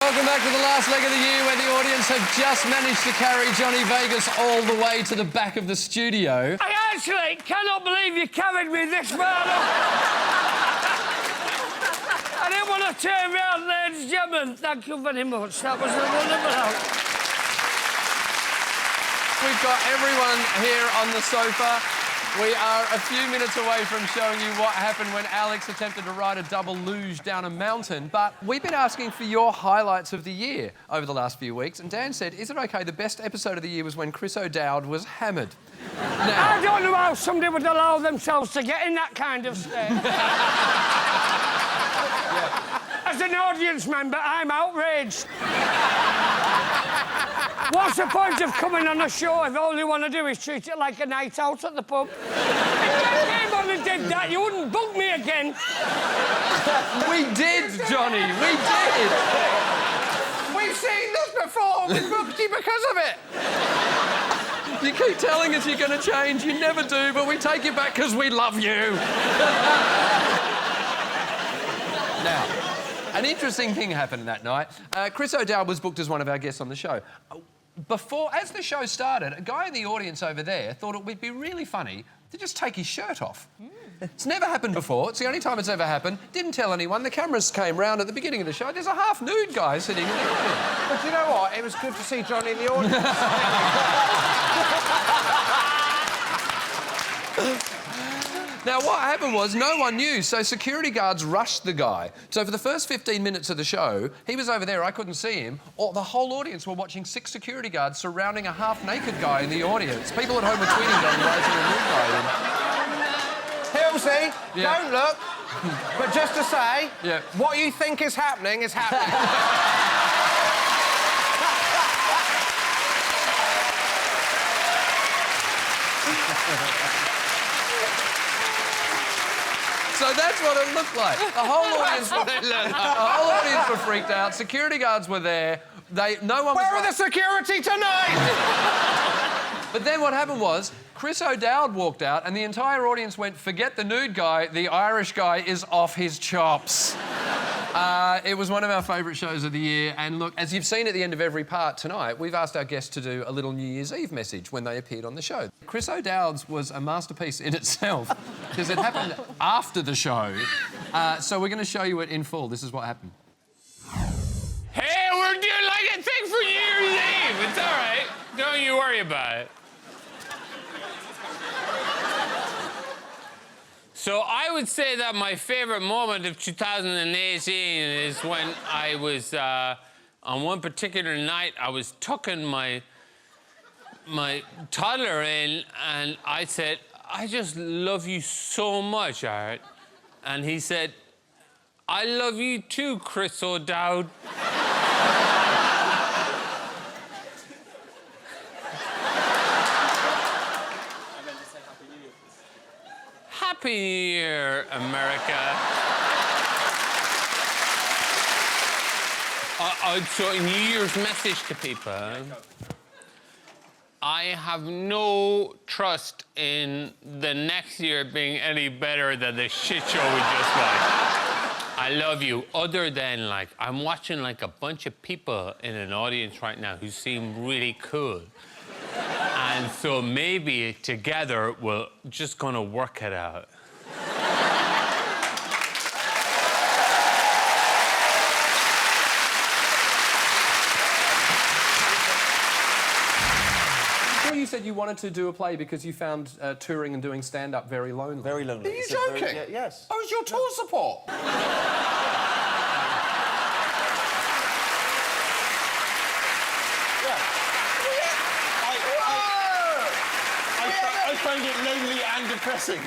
welcome back to the last leg of the year where the audience have just managed to carry Johnny Vegas all the way to the back of the studio. I actually cannot believe you carried me this far up. I didn't want to turn round, ladies and gentlemen. Thank you very much. That was a wonderful out. We've got everyone here on the sofa. We are a few minutes away from showing you what happened when Alex attempted to ride a double luge down a mountain. But we've been asking for your highlights of the year over the last few weeks. And Dan said, is it OK, the best episode of the year was when Chris O'Dowd was hammered. Now, I don't know how somebody would allow themselves to get in that kind of state. As an audience member, I'm outraged. What's the point of coming on a show if all you want to do is treat it like a night out at the pub? If you came on and did that, you wouldn't book me again. we did, Johnny, we did. We've seen this before. We booked you because of it. You keep telling us you're going to change. You never do, but we take you back because we love you. Now, an interesting thing happened that night. Chris O'Dowd was booked as one of our guests on the show. As the show started, a guy in the audience over there thought it would be really funny to just take his shirt off. It's never happened before. It's the only time it's ever happened. Didn't tell anyone. The cameras came round at the beginning of the show. There's a half-nude guy sitting in the audience. But you know what? It was good to see Johnny in the audience. Now, what happened was no one knew, so security guards rushed the guy. So for the first 15 minutes of the show, he was over there, I couldn't see him, or the whole audience were watching 6 security guards surrounding a half-naked guy in the audience. People at home were tweeting on rising a nude guy in. Hilsey, don't look. But just to say, what you think is happening is happening. So that's what it looked like. The whole audience were freaked out. Security guards were there. No one. Where are the security tonight? But then what happened was Chris O'Dowd walked out, and the entire audience went, "Forget the nude guy. The Irish guy is off his chops." It was one of our favourite shows of the year. And look, as you've seen at the end of every part tonight, we've asked our guests to do a little New Year's Eve message when they appeared on the show. Chris O'Dowd's was a masterpiece in itself because it happened after the show. So we're going to show you it in full. This is what happened. Hey, we're doing like a thing for New Year's Eve. It's all right. Don't you worry about it. So I would say that my favourite moment of 2018 is when I was, on one particular night, I was tucking my toddler in, and I said, "I just love you so much, Art." And he said, "I love you too, Chris O'Dowd." Happy New Year, America. So, a New Year's message to people. I have no trust in the next year being any better than the shit show we just watched. I love you. Other than, like, I'm watching, like, a bunch of people in an audience right now who seem really cool. And so maybe together we're just gonna work it out. Before you said you wanted to do a play because you found touring and doing stand-up very lonely. Very lonely. Are you joking? Yes. Oh, it's your tour support. I find it lonely and depressing.